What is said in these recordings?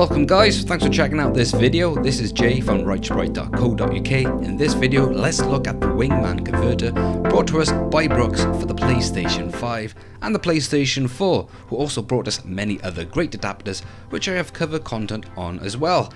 Welcome guys, thanks for checking out this video. This is Jay from rightsprite.co.uk. In this video, let's look at the Wingman Converter brought to us by Brooks for the PlayStation 5 and the PlayStation 4, who also brought us many other great adapters which I have covered content on as well.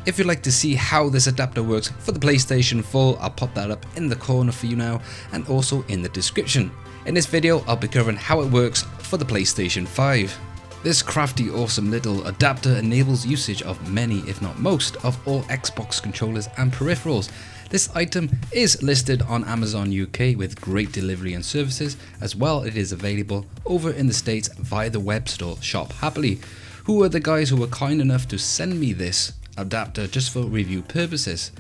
If you'd like to see how this adapter works for the PlayStation 4, I'll pop that up in the corner for you now and also in the description. In this video, I'll be covering how it works for the PlayStation 5. This crafty awesome little adapter enables usage of many, if not most, of all Xbox controllers and peripherals. This item is listed on Amazon UK with great delivery and services. As well, it is available over in the States via the web store Shop Happily, who are the guys who were kind enough to send me this adapter just for review purposes.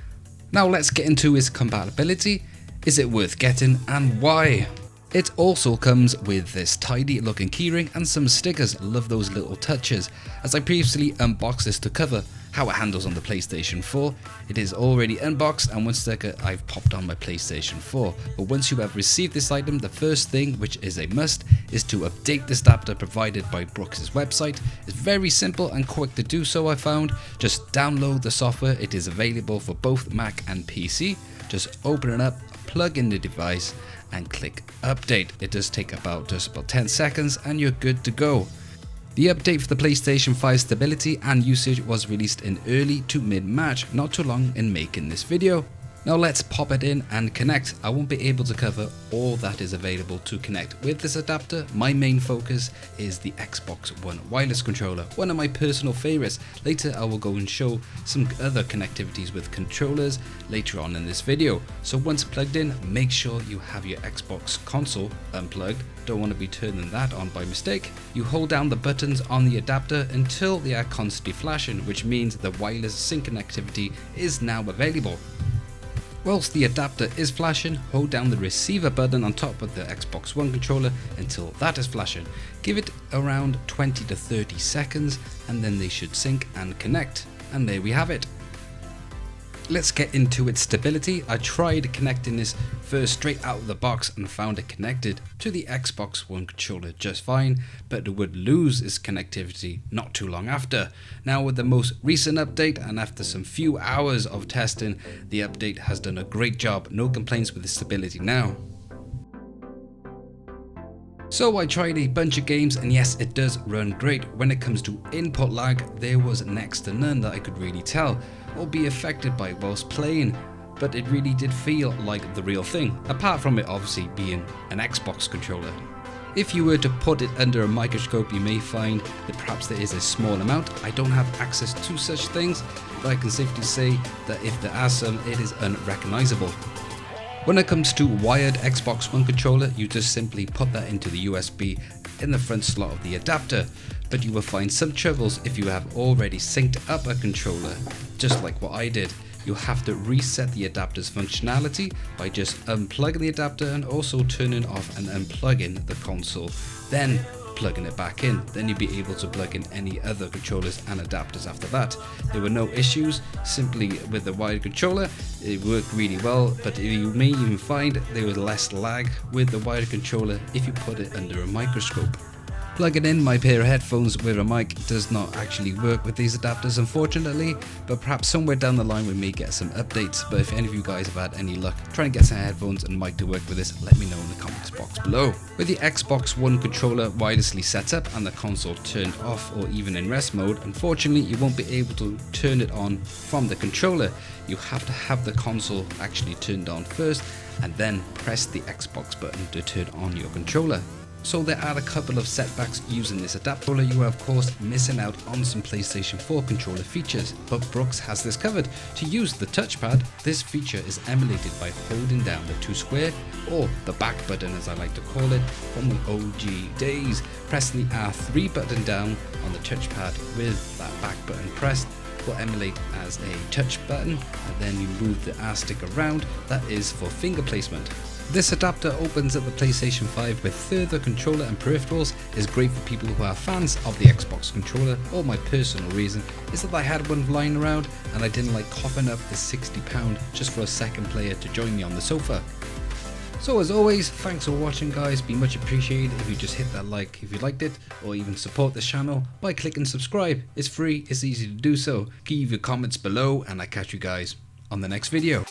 Now let's get into its compatibility. Is it worth getting and why? It also comes with this tidy looking keyring and some stickers. Love those little touches. As I previously unboxed this to cover how it handles on the PlayStation 4, it is already unboxed and one sticker I've popped on my PlayStation 4. But once you have received this item, the first thing, which is a must, is to update this adapter provided by Brooks' website. It's very simple and quick to do so, I found. Just download the software. It is available for both Mac and PC. Just open it up, plug in the device and click update. It does take about 10 seconds and you're good to go. The update for the PlayStation 5 stability and usage was released in early to mid-March, not too long in making this video. Now let's pop it in and connect. I won't be able to cover all that is available to connect with this adapter. My main focus is the Xbox One wireless controller, one of my personal favorites. Later I will go and show some other connectivities with controllers later on in this video. So once plugged in, make sure you have your Xbox console unplugged. Don't want to be turning that on by mistake. You hold down the buttons on the adapter until they are constantly flashing, which means the wireless sync connectivity is now available. Whilst the adapter is flashing, hold down the receiver button on top of the Xbox One controller until that is flashing. Give it around 20 to 30 seconds and then they should sync and connect. And there we have it. Let's get into its stability. I tried connecting this first straight out of the box and found it connected to the Xbox One controller just fine, but it would lose its connectivity not too long after. Now with the most recent update and after some few hours of testing, the update has done a great job. No complaints with the stability now. So I tried a bunch of games and yes, it does run great. When it comes to input lag, there was next to none that I could really tell or be affected by whilst playing, but it really did feel like the real thing, apart from it obviously being an Xbox controller. If you were to put it under a microscope, you may find that perhaps there is a small amount. I don't have access to such things, but I can safely say that if there are some, it is unrecognizable. When it comes to wired Xbox One controller, you just simply put that into the USB in the front slot of the adapter, but you will find some troubles if you have already synced up a controller. Just like what I did, you'll have to reset the adapter's functionality by just unplugging the adapter and also turning off and unplugging the console, then plugging it back in. Then you'll be able to plug in any other controllers and adapters after that. There were no issues, simply with the wired controller it worked really well, but you may even find there was less lag with the wired controller if you put it under a microscope. Plugging in my pair of headphones with a mic does not actually work with these adapters unfortunately, but perhaps somewhere down the line we may get some updates. But if any of you guys have had any luck trying to get some headphones and mic to work with this, let me know in the comments box below. With the Xbox One controller wirelessly set up and the console turned off or even in rest mode, unfortunately you won't be able to turn it on from the controller. You have to have the console actually turned on first and then press the Xbox button to turn on your controller. So there are a couple of setbacks using this adapter. You are of course missing out on some PlayStation 4 controller features, but Brooks has this covered. To use the touchpad, this feature is emulated by holding down the 2 square or the back button as I like to call it from the OG days. Pressing the R3 button down on the touchpad with that back button pressed will emulate as a touch button, and then you move the R stick around, that is for finger placement. This adapter opens up the PlayStation 5 with further controller and peripherals. Is great for people who are fans of the Xbox controller, or my personal reason is that I had one lying around and I didn't like coughing up the £60 just for a second player to join me on the sofa. So as always, thanks for watching guys, be much appreciated if you just hit that like if you liked it, or even support this channel by clicking subscribe. It's free, it's easy to do so. Leave your comments below and I catch you guys on the next video.